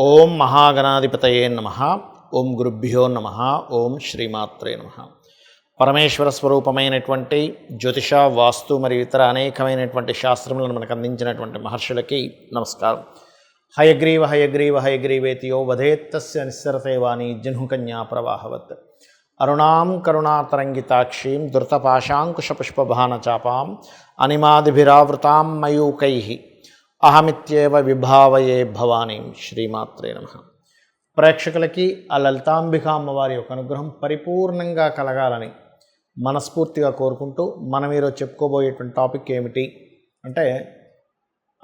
ఓం మహాగణాధిపతయే నమః. ఓం గురుభ్యో నమః. ఓం శ్రీమాత్రే నమః. పరమేశ్వర స్వరూపమైనటువంటి జ్యోతిష, వాస్తు మరియు ఇతర అనేకమైనటువంటి శాస్త్రములను మనకు అందించినటువంటి మహర్షులకి నమస్కారం. హయగ్రీవ హయగ్రీవ హయగ్రీవేతియో వధేత్తస్య నిస్సరతే వాణి జహ్నుకన్యా ప్రవాహవత్. అరుణాం కరుణాతరంగితాక్షీం ధృతపాశాంకుశపుష్పభానచాపాం అనిమాదిభిరావృతాం మయూకైః అహమిత్యేవ విభావయే భవానీం. శ్రీమాత్రే నమః. ప్రేక్షకులకి ఆ లలితాంబిక అమ్మవారి యొక్క అనుగ్రహం పరిపూర్ణంగా కలగాలని మనస్ఫూర్తిగా కోరుకుంటూ మనం ఈరోజు చెప్పుకోబోయేటువంటి టాపిక్ ఏమిటి అంటే,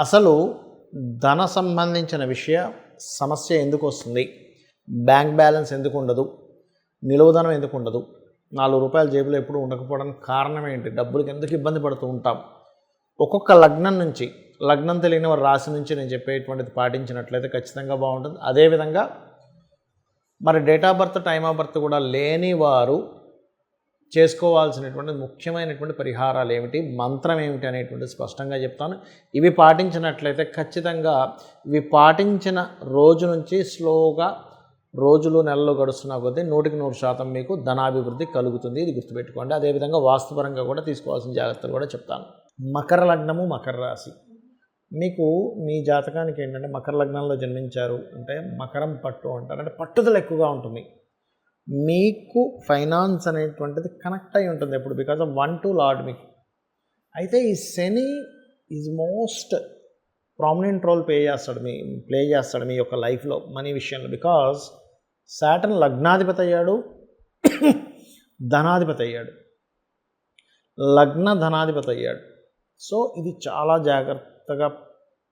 అసలు ధన సంబంధించిన సమస్య ఎందుకు వస్తుంది, బ్యాంక్ బ్యాలెన్స్ ఎందుకు ఉండదు, నిలువధనం ఎందుకు ఉండదు, 4 రూపాయల జేబులో ఎప్పుడు ఉండకపోవడానికి కారణం ఏంటి, డబ్బులకి ఎందుకు ఇబ్బంది పడుతూ ఉంటాం, ఒక్కొక్క లగ్నం నుంచి, లగ్నం తెలియని వారి రాశి నుంచి నేను చెప్పేటువంటిది పాటించినట్లయితే ఖచ్చితంగా బాగుంటుంది. అదేవిధంగా మరి date of birth, time of birth కూడా లేని వారు చేసుకోవాల్సినటువంటి ముఖ్యమైనటువంటి పరిహారాలు ఏమిటి, మంత్రం ఏమిటి అనేటువంటిది స్పష్టంగా చెప్తాను. ఇవి పాటించినట్లయితే ఖచ్చితంగా ఇవి పాటించిన రోజు నుంచి స్లోగా రోజులు నెలలు గడుస్తున్నా కొద్దీ 100% మీకు ధనాభివృద్ధి కలుగుతుంది. ఇది గుర్తుపెట్టుకోండి. అదేవిధంగా వాస్తుపరంగా కూడా తీసుకోవాల్సిన జాగ్రత్తలు కూడా చెప్తాను. మకర లగ్నము, మకర రాశి. మీకు మీ జాతకానికి ఏంటంటే మకర లగ్నంలో జన్మించారు అంటే మకరం పట్టు అంటారు, అంటే పట్టుదల ఎక్కువగా ఉంటుంది. మీకు ఫైనాన్స్ అనేటువంటిది కనెక్ట్ అయి ఉంటుంది ఎప్పుడు, బికాజ్ ఆఫ్ 1 to లార్డ్ మీకు. అయితే ఈ Shani is most prominent role play చేస్తాడు మీ యొక్క లైఫ్లో మనీ విషయంలో. బికాజ్ సాటర్న్ లగ్నాధిపతి అయ్యాడు, ధనాధిపతి అయ్యాడు, లగ్న ధనాధిపతి అయ్యాడు. సో ఇది చాలా జాగ్రత్తగా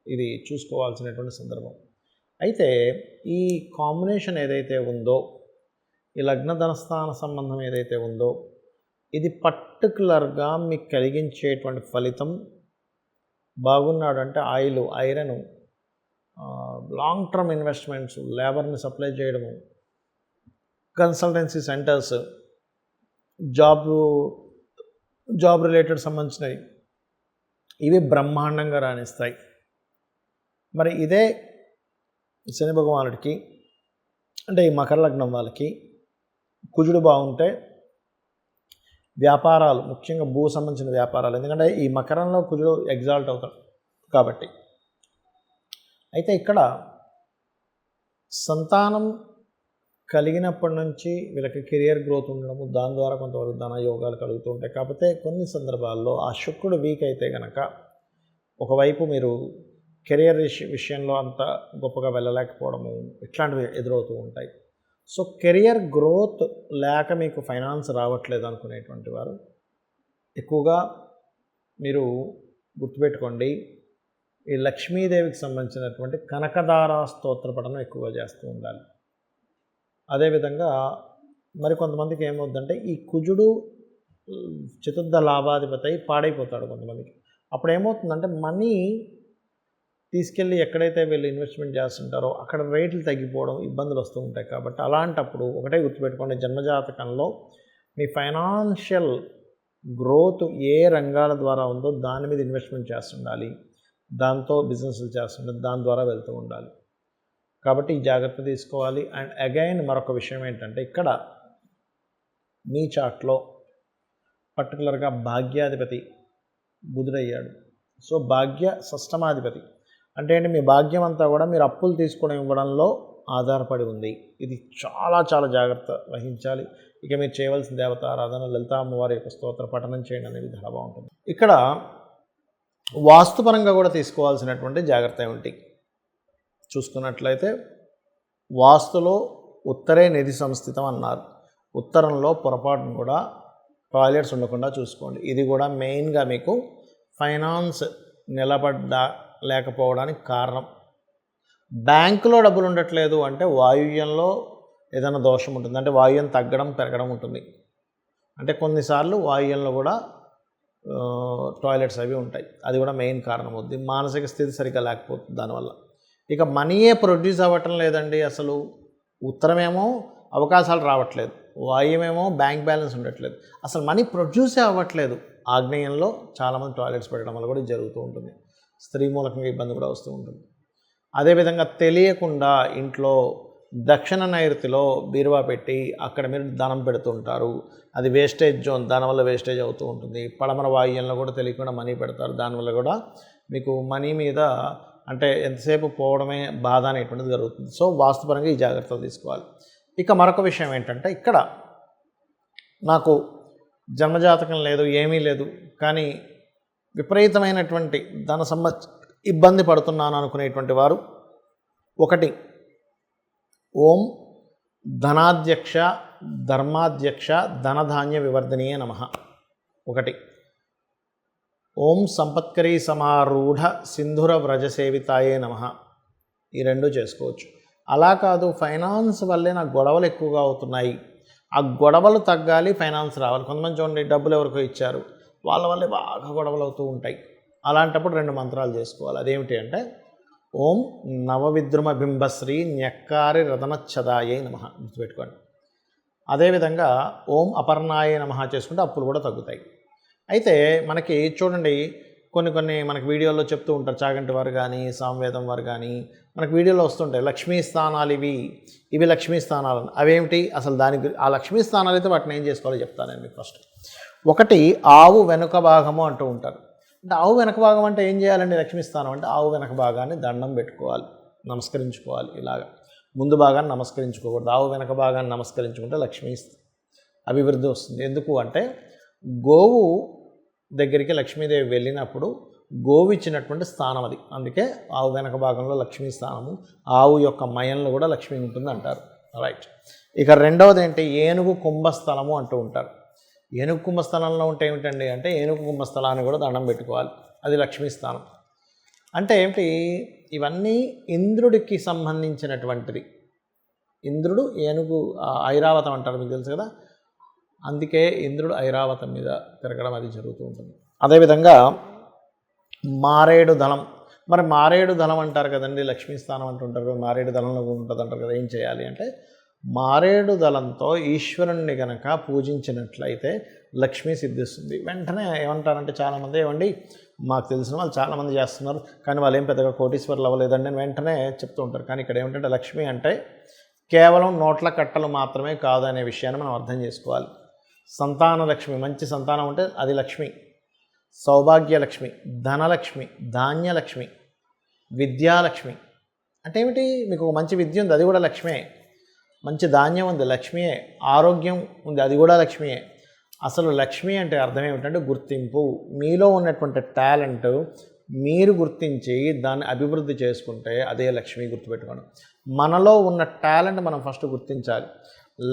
ఇది చూసుకోవాల్సినటువంటి సందర్భం. అయితే ఈ కాంబినేషన్ ఏదైతే ఉందో, ఈ లగ్న ధనస్థాన సంబంధం ఏదైతే ఉందో, ఇది పర్టికులర్గా మీకు కలిగించేటువంటి ఫలితం బాగున్నాడు అంటే oil, iron, long term investments, లేబర్ని సప్లై చేయడము, కన్సల్టెన్సీ సెంటర్స్, జాబ్ రిలేటెడ్ సంబంధించినవి, ఇవి బ్రహ్మాండంగా రాణిస్తాయి. మరి ఇదే శని భగవానుడికి అంటే ఈ మకర లగ్నం వాళ్ళకి కుజుడు బాగుంటే వ్యాపారాలు, ముఖ్యంగా భూ సంబంధించిన వ్యాపారాలు, ఎందుకంటే ఈ మకరంలో కుజుడు ఎగ్జాల్ట్ అవుతాడు కాబట్టి. అయితే ఇక్కడ సంతానం కలిగినప్పటి నుంచి వీళ్ళకి కెరియర్ గ్రోత్ ఉండడము, దాని ద్వారా కొంతవరకు ధన యోగాలు కలుగుతూ ఉంటాయి. కాకపోతే కొన్ని సందర్భాల్లో ఆ శుక్రుడు వీక్ అయితే కనుక ఒకవైపు మీరు కెరియర్ విషయంలో అంత గొప్పగా వెళ్ళలేకపోవడము, ఇట్లాంటివి ఎదురవుతూ ఉంటాయి. సో కెరియర్ గ్రోత్ లేక మీకు ఫైనాన్స్ రావట్లేదు అనుకునేటువంటి వారు ఎక్కువగా మీరు గుర్తుపెట్టుకోండి, ఈ లక్ష్మీదేవికి సంబంధించినటువంటి కనకదార స్తోత్ర పఠనం ఎక్కువగా చేస్తూ ఉండాలి. అదేవిధంగా మరికొంతమందికి ఏమవుతుందంటే ఈ కుజుడు చతుర్థ లాభాధిపతి పాడైపోతాడు కొంతమందికి. అప్పుడు ఏమవుతుందంటే మనీ తీసుకెళ్ళి ఎక్కడైతే వీళ్ళు ఇన్వెస్ట్మెంట్ చేస్తుంటారో అక్కడ రేట్లు తగ్గిపోవడం, ఇబ్బందులు వస్తూ ఉంటాయి. కాబట్టి అలాంటప్పుడు ఒకటే గుర్తుపెట్టుకోండి, జన్మజాతకంలో మీ ఫైనాన్షియల్ గ్రోత్ ఏ రంగాల ద్వారా ఉందో దాని మీద ఇన్వెస్ట్మెంట్ చేస్తుండాలి, దాంతో బిజినెస్లు చేస్తుండాలి, దాని ద్వారా వెళ్తూ ఉండాలి. కాబట్టి ఈ జాగ్రత్త తీసుకోవాలి. అండ్ అగైన్ మరొక విషయం ఏంటంటే, ఇక్కడ మీ చాట్లో పర్టికులర్గా భాగ్యాధిపతి బుధుడయ్యాడు. సో భాగ్య షష్టమాధిపతి అంటే ఏంటి, మీ భాగ్యం అంతా కూడా మీరు అప్పులు తీసుకోవడం ఇవ్వడంలో ఆధారపడి ఉంది. ఇది చాలా చాలా జాగ్రత్త వహించాలి. ఇక మీరు చేయవలసిన దేవత ఆరాధన, లలితా అమ్మవారి యొక్క స్తోత్ర పఠనం చేయండి అనేది చాలా బాగుంటుంది. ఇక్కడ వాస్తుపరంగా కూడా తీసుకోవాల్సినటువంటి జాగ్రత్త ఏమిటి చూసుకున్నట్లయితే, వాస్తులో ఉత్తరే నిధి సంస్థితం అన్నారు. ఉత్తరంలో పొరపాటును కూడా టాయిలెట్స్ ఉండకుండా చూసుకోండి. ఇది కూడా మెయిన్గా మీకు ఫైనాన్స్ లేకపోవడానికి కారణం. బ్యాంకులో డబ్బులు ఉండట్లేదు అంటే వాయువ్యంలో ఏదైనా దోషం ఉంటుంది, అంటే వాయువ్యం తగ్గడం పెరగడం ఉంటుంది. అంటే కొన్నిసార్లు వాయువ్యంలో కూడా టాయిలెట్స్ అవి ఉంటాయి. అది కూడా మెయిన్ కారణం అవుతుంది. మానసిక స్థితి సరిగ్గా లేకపోతుంది దానివల్ల. ఇక మనీయే ప్రొడ్యూస్ అవ్వటం లేదండి. అసలు ఉత్తరమేమో అవకాశాలు రావట్లేదు, వాయువ్యమేమో బ్యాంక్ బ్యాలెన్స్ ఉండట్లేదు, అసలు మనీ ప్రొడ్యూసే అవ్వట్లేదు. ఆగ్నేయంలో చాలామంది టాయిలెట్స్ పెట్టడం వల్ల కూడా జరుగుతూ ఉంటుంది. స్త్రీ మూలకంగా ఇబ్బంది కూడా వస్తూ ఉంటుంది. అదేవిధంగా తెలియకుండా ఇంట్లో దక్షిణ నైరుతిలో బీరువా పెట్టి అక్కడ మీరు ధనం పెడుతుంటారు. అది వేస్టేజ్ జోన్, దానివల్ల వేస్టేజ్ అవుతూ ఉంటుంది. పడమర వాయువ్యంలో కూడా తెలియకుండా మనీ పెడతారు, దానివల్ల కూడా మీకు మనీ మీద అంటే ఎంతసేపు పోవడమే బాధ అనేటువంటిది జరుగుతుంది. సో వాస్తుపరంగా ఈ జాగ్రత్తలు తీసుకోవాలి. ఇక మరొక విషయం ఏంటంటే, ఇక్కడ నాకు జన్మజాతకం లేదు, ఏమీ లేదు, కానీ విపరీతమైనటువంటి ధన ఇబ్బంది పడుతున్నాను అనుకునేటువంటి వారు, ఒకటి ఓం ధనాధ్యక్ష ధర్మాధ్యక్ష ధనధాన్య వివర్ధనీయ నమః, ఒకటి ఓం సంపత్కరీ సమారూఢ సింధుర వ్రజసేవితాయే నమః, ఈ రెండు చేసుకోవచ్చు. అలా కాదు, ఫైనాన్స్ వల్లే నాకు గొడవలు ఎక్కువగా అవుతున్నాయి, ఆ గొడవలు తగ్గాలి, ఫైనాన్స్ రావాలి. కొంతమంది చూడండి, డబ్బులు ఎవరికో ఇచ్చారు, వాళ్ళ వల్లే బాగా గొడవలు అవుతూ ఉంటాయి. అలాంటప్పుడు రెండు మంత్రాలు చేసుకోవాలి. అదేమిటి అంటే, ఓం నవవిద్రుమ బింబశ్రీ న్యక్కారి రతనచ్చదాయే నమః, గుర్తుపెట్టుకోండి. అదేవిధంగా ఓం అపర్ణాయే నమః చేసుకుంటే అప్పులు కూడా తగ్గుతాయి. అయితే మనకి చూడండి, కొన్ని మనకి వీడియోల్లో చెప్తూ ఉంటారు, చాగంటి వారు కానీ సామవేదం వారు కానీ మనకు వీడియోలో వస్తుంటాయి, లక్ష్మీ స్థానాలు ఇవి లక్ష్మీ స్థానాలు. అవేమిటి అసలు? ఆ లక్ష్మీ స్థానాలు అయితే వాటిని ఏం చేసుకోవాలో చెప్తాను నేను మీకు. ఫస్ట్ ఒకటి ఆవు వెనుక భాగము అంటూ ఉంటారు. అంటే ఆవు వెనక భాగం అంటే ఏం చేయాలండి? లక్ష్మీ స్థానం అంటే ఆవు వెనక భాగాన్ని దండం పెట్టుకోవాలి, నమస్కరించుకోవాలి. ఇలాగా ముందు భాగాన్ని నమస్కరించుకోకూడదు, ఆవు వెనక భాగాన్ని నమస్కరించుకుంటే లక్ష్మీ అభివృద్ధి వస్తుంది. ఎందుకు అంటే, గోవు దగ్గరికి లక్ష్మీదేవి వెళ్ళినప్పుడు గోవు ఇచ్చినటువంటి స్థానం అది, అందుకే ఆవు వెనక భాగంలో లక్ష్మీ స్థానము, ఆవు యొక్క మయంలో కూడా లక్ష్మి ఉంటుంది అంటారు. రైట్. ఇక రెండవది ఏంటి? ఏనుగు కుంభస్థలము అంటూ ఉంటారు. ఏనుగు కుంభస్థలంలో ఉంటే ఏమిటండి అంటే, ఏనుగు కుంభస్థలాన్ని కూడా దండం పెట్టుకోవాలి, అది లక్ష్మీ స్థానం. అంటే ఏమిటి? ఇవన్నీ ఇంద్రుడికి సంబంధించినటువంటిది. ఇంద్రుడు ఏనుగు ఐరావతం అంటారు, మీకు తెలుసు కదా, అందుకే ఇంద్రుడు ఐరావతం మీద తిరగడం అది జరుగుతూ ఉంటుంది. అదేవిధంగా మారేడు దళం, మరి మారేడు దళం అంటారు కదండి, లక్ష్మీ స్థానం అంటుంటారు, మారేడు దళంలో ఉంటుంది అంటారు కదా. ఏం చేయాలి అంటే, మారేడు దళంతో ఈశ్వరుణ్ణి కనుక పూజించినట్లయితే లక్ష్మీ సిద్ధిస్తుంది. వెంటనే ఏమంటారంటే చాలామంది, ఏమండి మాకు తెలిసిన వాళ్ళు చాలామంది చేస్తున్నారు, కానీ వాళ్ళు ఏం పెద్దగా కోటీశ్వరులు అవ్వలేదండి అని వెంటనే చెప్తూ ఉంటారు. కానీ ఇక్కడ ఏమిటంటే, లక్ష్మి అంటే కేవలం నోట్ల కట్టలు మాత్రమే కాదు అనే విషయాన్ని మనం అర్థం చేసుకోవాలి. సంతాన లక్ష్మి, మంచి సంతానం ఉంటే అది లక్ష్మి, సౌభాగ్యలక్ష్మి, ధనలక్ష్మి, ధాన్యలక్ష్మి, విద్యాలక్ష్మి. అంటే ఏమిటి? మీకు మంచి విద్య ఉంది, అది కూడా లక్ష్మియే. మంచి ధాన్యం ఉంది, లక్ష్మియే. ఆరోగ్యం ఉంది, అది కూడా లక్ష్మియే. అసలు లక్ష్మి అంటే అర్థం ఏమిటంటే గుర్తింపు. మీలో ఉన్నటువంటి టాలెంట్ మీరు గుర్తించి దాన్ని అభివృద్ధి చేసుకుంటే అదే లక్ష్మి, గుర్తుపెట్టుకోండి. మనలో ఉన్న టాలెంట్ మనం ఫస్ట్ గుర్తించాలి.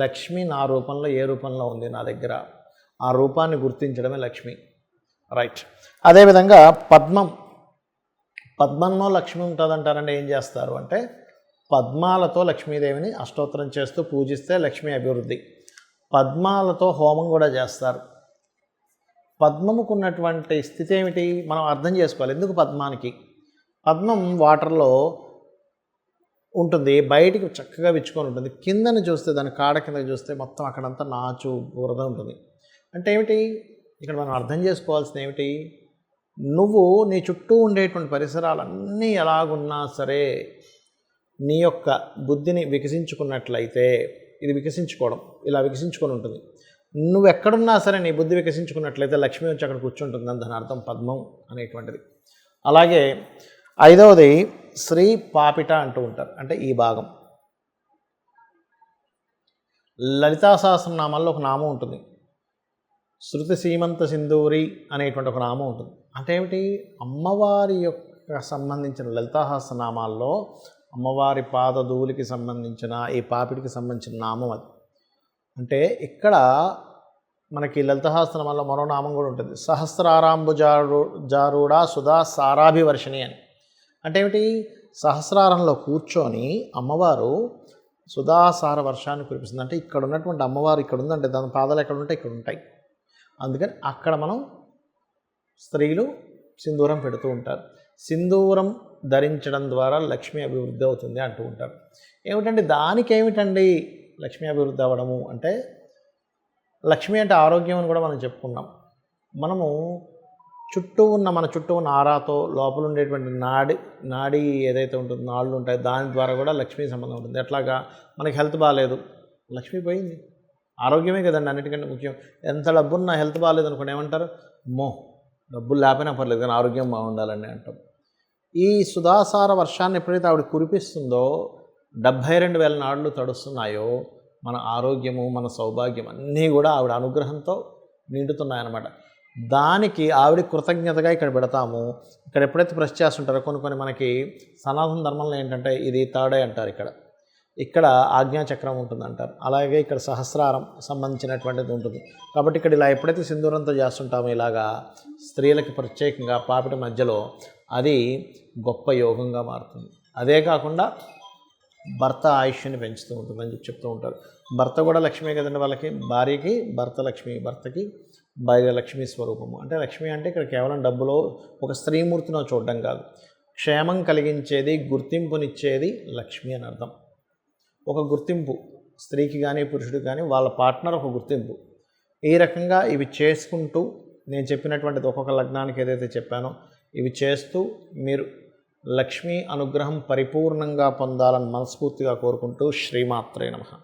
లక్ష్మి నా రూపంలో ఏ రూపంలో ఉంది నా దగ్గర, ఆ రూపాన్ని గుర్తించడమే లక్ష్మి. రైట్. అదేవిధంగా పద్మంలో లక్ష్మి ఉంటుందంటారంటే ఏం చేస్తారు అంటే, పద్మాలతో లక్ష్మీదేవిని అష్టోత్తరం చేస్తూ పూజిస్తే లక్ష్మీ అభివృద్ధి. పద్మాలతో హోమం కూడా చేస్తారు. పద్మముకు ఉన్నటువంటి స్థితి ఏమిటి మనం అర్థం చేసుకోవాలి. ఎందుకు పద్మానికి? పద్మం వాటర్లో ఉంటుంది, బయటికి చక్కగా విచ్చుకొని ఉంటుంది, కిందని చూస్తే దాని కాడ కింద చూస్తే మొత్తం అక్కడంతా నాచు బురద ఉంటుంది. అంటే ఏమిటి? ఇక్కడ మనం అర్థం చేసుకోవాల్సింది ఏమిటి? నువ్వు నీ చుట్టూ ఉండేటువంటి పరిసరాలన్నీ ఎలాగున్నా సరే నీ యొక్క బుద్ధిని వికసించుకున్నట్లయితే, ఇది వికసించుకోవడం ఇలా వికసించుకొని ఉంటుంది. నువ్వు ఎక్కడున్నా సరే నీ బుద్ధి వికసించుకున్నట్లయితే లక్ష్మి వచ్చి అక్కడ కూర్చుంటుందని దాని అర్థం పద్మం అనేటువంటిది. అలాగే ఐదవది శ్రీ పాపిట అంటూ ఉంటారు. అంటే ఈ భాగం లలితా సహస్రనామాల్లో ఒక నామం ఉంటుంది, శృతి సీమంత సింధూరి అనేటువంటి ఒక నామం ఉంటుంది. అంటే ఏమిటి? అమ్మవారి యొక్క సంబంధించిన లలితా సహస్రనామాల్లో అమ్మవారి పాదధూలికి సంబంధించిన ఈ పాపిటికి సంబంధించిన నామం అది. అంటే ఇక్కడ మనకి లలిత సహస్రనామాల్లో మరో నామం కూడా ఉంటుంది, సహస్రారాంబుజారూఢ సుధా సారాభివర్షిణి అని. అంటే ఏమిటి? సహస్రారంలో కూర్చొని అమ్మవారు సుధాసార వర్షాన్ని కురిపిస్తుంది. అంటే ఇక్కడ ఉన్నటువంటి అమ్మవారు ఇక్కడ ఉందంటే దాని పాదాలు ఎక్కడ ఉంటాయి? ఇక్కడ ఉంటాయి. అందుకని అక్కడ మనం స్త్రీలు సింధూరం పెడుతూ ఉంటారు. సింధూరం ధరించడం ద్వారా లక్ష్మీ అభివృద్ధి అవుతుంది అంటూ ఉంటారు. ఏమిటండి దానికి ఏమిటండి లక్ష్మీ అభివృద్ధి అవ్వడము అంటే, లక్ష్మి అంటే ఆరోగ్యం అని కూడా మనం చెప్పుకున్నాం. మనము మన చుట్టూ ఉన్న ఆరాతో లోపల ఉండేటువంటి నాడి ఏదైతే ఉంటుందో నాళ్ళు ఉంటాయి, దాని ద్వారా కూడా లక్ష్మీ సంబంధం ఉంటుంది. ఎట్లాగా మనకి హెల్త్ బాగాలేదు, లక్ష్మి పోయింది. ఆరోగ్యమే కదండి అన్నిటికంటే ముఖ్యం. ఎంత డబ్బున్నా హెల్త్ బాగాలేదు అనుకోండి ఏమంటారు, డబ్బులు లేకపోయినా పర్లేదు కానీ ఆరోగ్యం బాగుండాలని అంటాం. ఈ సుధాసార వర్షాన్ని ఎప్పుడైతే ఆవిడ కురిపిస్తుందో 72,000 నాళ్ళు తడుస్తున్నాయో మన ఆరోగ్యము, మన సౌభాగ్యం అన్నీ కూడా ఆవిడ అనుగ్రహంతో నిండుతున్నాయన్నమాట. దానికి ఆవిడ కృతజ్ఞతగా ఇక్కడ పెడతాము. ఇక్కడ ఎప్పుడైతే ప్రెస్ చేస్తుంటారో కొన్ని మనకి సనాతన ధర్మంలో ఏంటంటే ఇది తాడే అంటారు, ఇక్కడ ఆజ్ఞాచక్రం ఉంటుందంటారు. అలాగే ఇక్కడ సహస్రారం సంబంధించినటువంటిది ఉంటుంది. కాబట్టి ఇక్కడ ఇలా ఎప్పుడైతే సింధూరంతో చేస్తుంటామో ఇలాగా స్త్రీలకి ప్రత్యేకంగా పాపిటి మధ్యలో అది గొప్ప యోగంగా మారుతుంది. అదే కాకుండా భర్త ఆయుష్ని పెంచుతూ ఉంటుందని చెప్తూ ఉంటారు. భర్త కూడా లక్ష్మీ కదండి, వాళ్ళకి భార్యకి భర్త లక్ష్మి, భర్తకి భార్య లక్ష్మీ స్వరూపము. అంటే లక్ష్మి అంటే ఇక్కడ కేవలం డబ్బులో ఒక స్త్రీమూర్తిలో చూడడం కాదు, క్షేమం కలిగించేది, గుర్తింపునిచ్చేది లక్ష్మి అని అర్థం. ఒక గుర్తింపు స్త్రీకి కానీ పురుషుడికి కానీ వాళ్ళ పార్ట్నర్ ఒక గుర్తింపు. ఈ రకంగా ఇవి చేసుకుంటూ నేను చెప్పినటువంటిది ఒక్కొక్క లగ్నానికి ఏదైతే చెప్పానో ఇవి చేస్తూ మీరు లక్ష్మీ అనుగ్రహం పరిపూర్ణంగా పొందాలని మనస్ఫూర్తిగా కోరుకుంటూ శ్రీమాత్రే నమః.